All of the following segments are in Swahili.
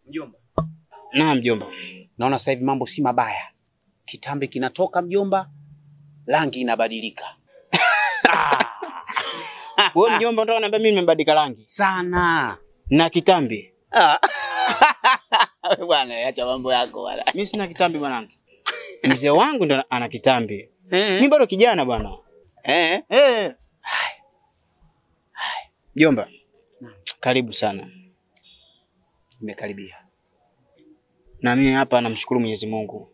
Mjomba. Na mjomba. Naona sasa hivi mambo si mabaya. Kitambi kinatoka mjomba, rangi inabadilika. Wewe mjomba ndio unaniambia mimi nimebadilika rangi? Sana. Na kitambi. Bwana acha mambo yako bwana. Mimi sina kitambi bwanangu. Mzee wangu ndo ana kitambi. Mimi bado kijana bwana. Hai. Mjomba. Karibu sana. Nimekaribia. Na mimi hapa namshukuru Mwenyezi Mungu.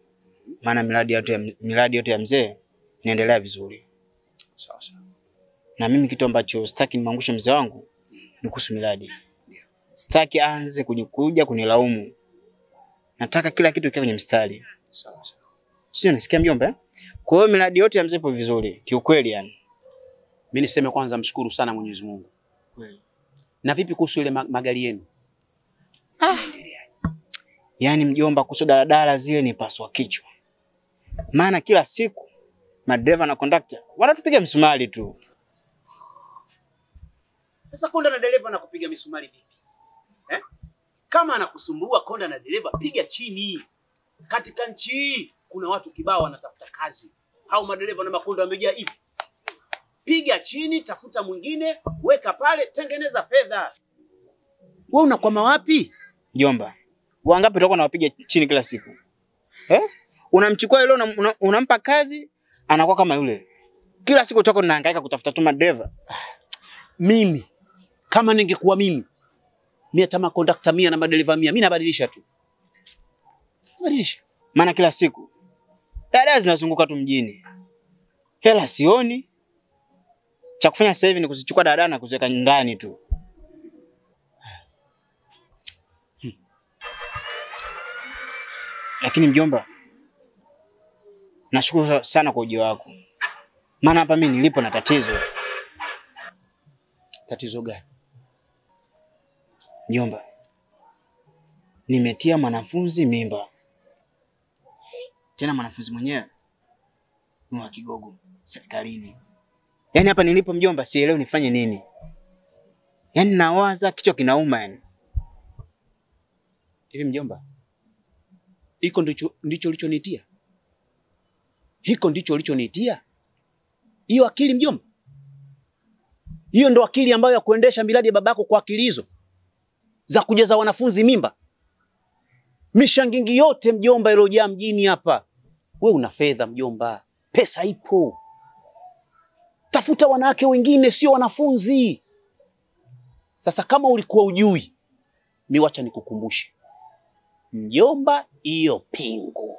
Maana miradi yote ya mzee inaendelea vizuri. Sawa sawa. Na mimi kitu ambacho sitaki nimangushe mzee wangu ni kuhusu miradi. Sitaki aanze kunikuja kunilaumu. Nataka kila kitu kiwe kwenye mstari. Sawa sawa. Sio nasikia mjomba? Kwa hiyo miradi yote ya mzee ipo vizuri, kiukweli yani. Mimi niseme kwanza mshukuru sana Mwenyezi Mungu. Kweli. Na vipi kuhusu ile magari yenu? Yaani mjomba kuhusu daladala zile ni paswa kichwa. Maana kila siku madereva na conductor wanatupiga msumari tu. Sasa konda na dereva na kupiga misumari vipi? Kama anakusumbua konda na dereva piga chini. Katika nchi kuna watu kibao wanatafuta kazi. Au madereva na makonda wamejaa hivi. Piga chini, tafuta mwingine, weka pale, tengeneza fedha. Wewe unakwama wapi? Mjomba, wangapi tutakuwa nawapiga chini kila siku? Unamchukua yule unampa kazi, anakuwa kama yule. Kila siku tutakuwa tunahangaika kutafuta tu madereva. Mimi kama ningekuwa mimi hata makondakta 100 na madereva 100 mimi nabadilisha tu. Badilisha. Maana kila siku dada zinazunguka tu mjini. Hela sioni. Cha kufanya sasa hivi ni kuzichukua dada na kuziweka ndani tu. Lakini mjomba, nashukuru sana kwa ujio wako. Maana hapa mimi nilipo na tatizo. Tatizo gani? Mjomba, nimetia mwanafunzi mimba. Tena mwanafunzi mwenyewe ni wa Kigogo serikalini. Yaani hapa nilipo mjomba sielewi nifanye nini. Yaani nawaza kichwa kinauma yani. Hivi mjomba, hiko ndicho ulichonitia? Hiko ndicho ulichonitia? Hiyo akili mjomba? Hiyo ndo akili ambayo ya kuendesha miradi ya babako kwa akili hizo? Za kujaza wanafunzi mimba? Mishangingi yote mjomba iliyojaa mjini hapa. Wewe una fedha mjomba. Pesa ipo. Tafuta wanawake wengine sio wanafunzi. Sasa kama ulikuwa ujui, mimi wacha nikukumbushe. Mjomba hiyo pingu.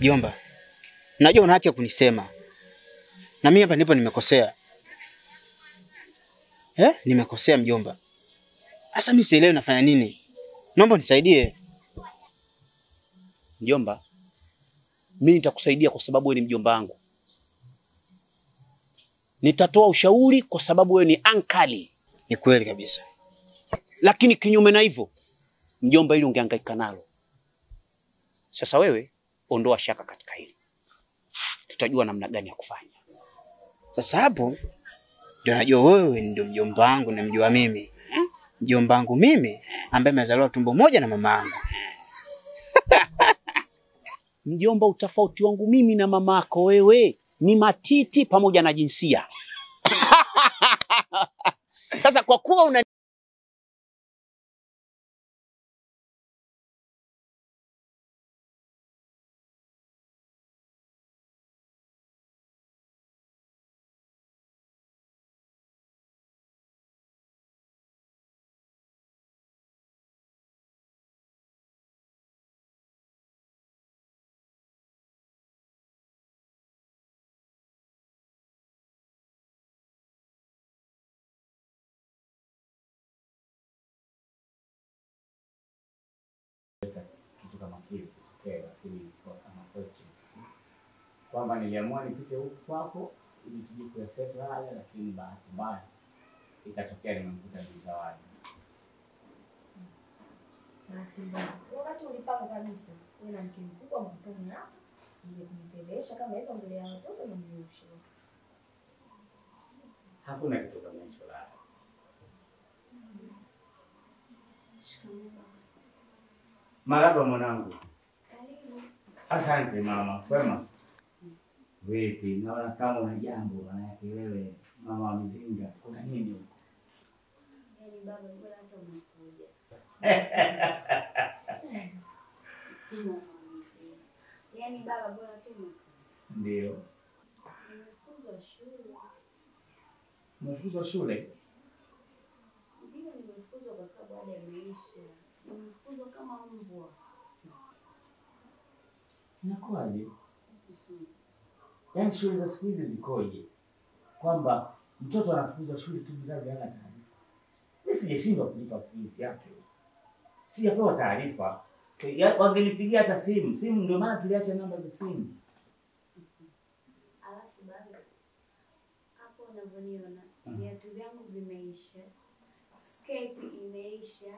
Mjomba, najua una haki ya kunisema. Na mimi hapa ndipo nimekosea. Nimekosea mjomba. Sasa mimi sielewi nafanya nini. Naomba unisaidie. Mjomba, mimi nitakusaidia kwa sababu wewe ni mjomba wangu. Nitatoa ushauri kwa sababu wewe ni ankali. Ni kweli kabisa. Lakini kinyume na hivyo, mjomba ili ungehangaika nalo. Sasa wewe ondoa shaka katika hili. Tutajua namna gani ya kufanya. Sasa hapo ndio najua wewe ndio mjomba wangu na mjua mimi. Mjomba wangu mimi ambaye amezaliwa tumbo moja na mama yangu. Mjomba, utofauti wangu mimi na mamako wewe ni matiti pamoja na jinsia. Sasa kwa kuwa una kitu kama kile kutokea, lakini kwa kama questions kwamba niliamua nipite huku kwako ili tuje kuyasettle haya, lakini bahati mbaya ikatokea nimekuta Zawadi. Bahati mbaya. Wakati ulipanga kabisa wewe na mke mkubwa mkutano hapa ili kunipelesha kama hivyo mbele ya watoto na mniushe. Hakuna kitu kama hicho la. Shikamoo. Marhaba mwanangu. Karibu. Asante mama. Kwema? Vipi? Naona kama una jambo maana yake wewe mama wa mizinga. Kuna nini huko? Yaani baba bora hata umekuja. Sina mama. Yaani baba bora tu umekuja. Ndio. Nimefukuzwa shule. Umefukuzwa shule? Ndio nimefukuzwa kwa sababu ada imeisha. Nimefukuzwa kama mbwa. Inakuwaje? Yaani shule za siku hizi zikoje? Kwamba mtoto anafukuzwa shule tu mzazi hana taarifa. Mimi sijashindwa kulipa fees yake. Sijapewa taarifa. Wangenipigia hata simu. Simu ndio maana tuliacha namba za simu. Alafu baba, hapo unavyoniona, viatu vyangu vimeisha, sketi imeisha,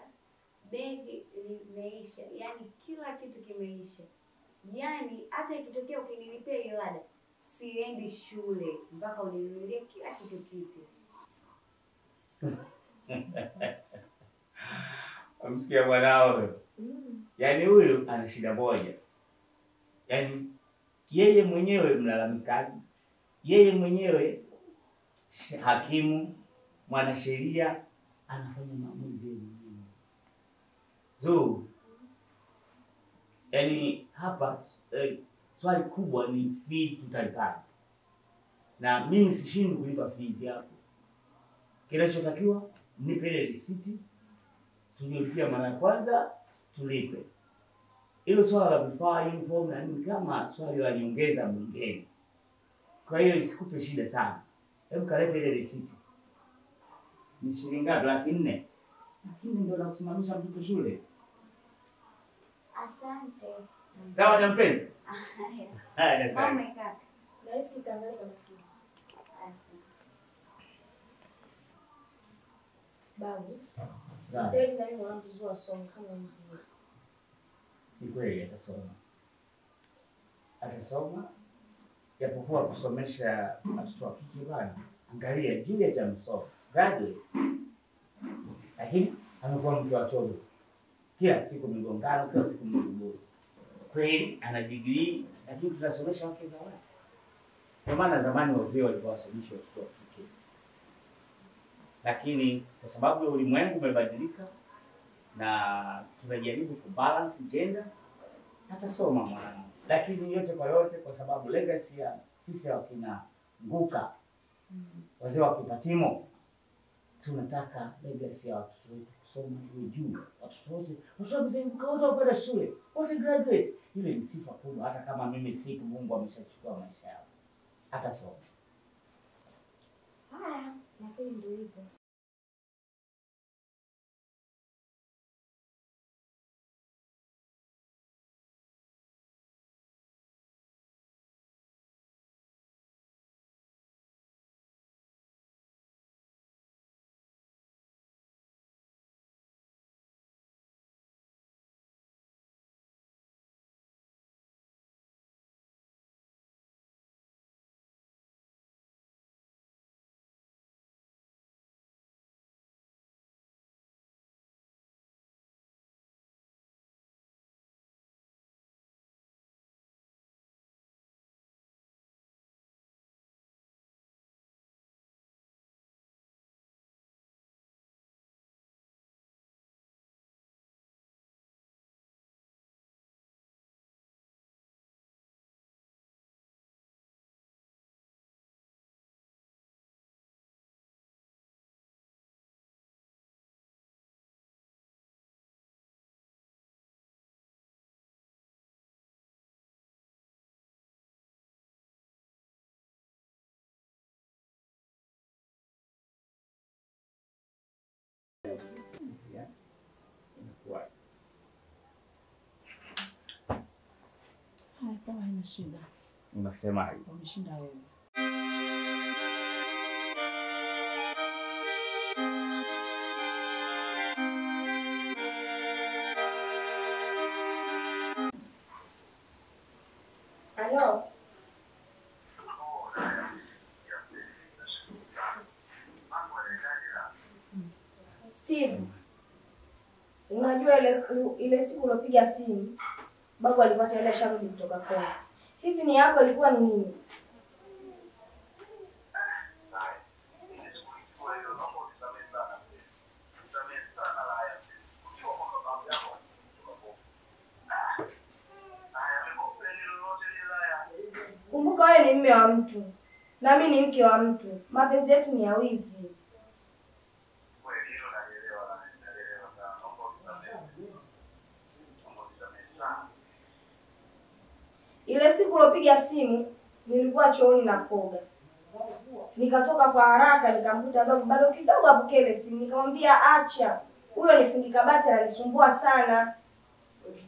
begi limeisha, yaani kila kitu kimeisha. Yaani hata ikitokea ukinilipia hiyo ada, siendi shule mpaka uninunulie kila kitu kipya. Amsikia mwanao wewe. Yaani huyu ana shida moja. Yaani yeye mwenyewe mlalamikaji. Yeye mwenyewe hakimu, mwanasheria, anafanya maamuzi yeye mwenyewe. So, yaani hapa swali kubwa ni fees tutalipaje. Na mimi sishindi kulipa fees yako. Kinachotakiwa nipe ile risiti, tulipia mara ya kwanza, tulipe. Hilo swala la vifaa, uniform na nini kama swali la nyongeza bungeni. Kwa hiyo isikupe shida sana. Hebu kalete ile risiti. Ni shilingi ngapi? 400. Lakini ndio nakusimamisha mtoto shule. Asante. Sawa na mpenzi? Haya. Mama kaka. Laisi kaangalia kama kitu. Asante. Babu. Tena ndio mwanangu zua somo kama mzee. Ni kweli atasoma. Atasoma. Japokuwa kusomesha watoto wa kike bana. Angalia Juliet amesoma. Graduate. Lakini amekuwa mke wa chogo. Kila siku migongano, kila siku migogoro. Kweli ana degree lakini tunasomesha wake za watu. Kwa maana zamani wazee walikuwa wasomesha watoto wa kike. Lakini kwa sababu ulimwengu umebadilika na tunajaribu kubalance gender, atasoma mwanangu. Lakini yote kwa yote kwa sababu legacy ya sisi wakina Nguka, wazee wa Kipatimo, tunataka legacy ya watoto wetu kusoma iwe juu. Watoto wote, watoto mzee Nguka wote wakwenda shule, wote graduate. Ile ni sifa kubwa hata kama mimi siku Mungu ameshachukua maisha yao. Atasoma. Haya, na kweli ndio hivyo. Haya, poa, haina shida. Unasemaje? Umeshinda wewe. Halo. Steve, unajua ile siku ulopiga simu, babu alipata ile sharudi kutoka kwao. Hivi ni yako ilikuwa ni nini? Kumbuka wewe ni mume wa mtu, na mimi ni mke wa mtu. Mapenzi yetu ni ya wizi. Ile siku ulopiga simu, nilikuwa chooni na koga. Nikatoka kwa haraka nikamkuta babu bado kidogo apokee ile simu. Nikamwambia acha, huyo ni fundi kabati ananisumbua sana.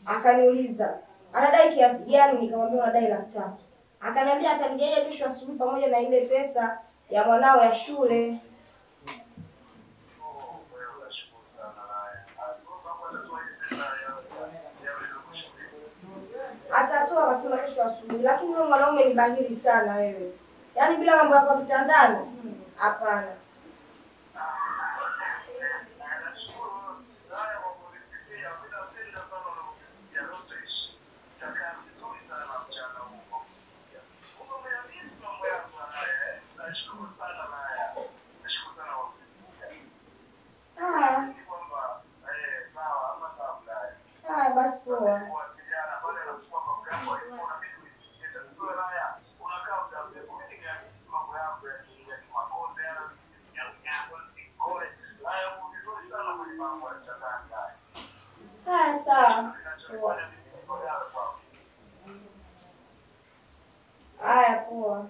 Akaniuliza, anadai kiasi gani? Nikamwambia anadai 300. Akaniambia atanigaia kesho asubuhi pamoja na ile pesa ya mwanao ya shule. Atatoa akasema kesho asubuhi, lakini wewe mwanaume ni bahili sana wewe. Yaani bila mambo yako kitandani? Hapana. Basi poa. Sawa. Haya poa.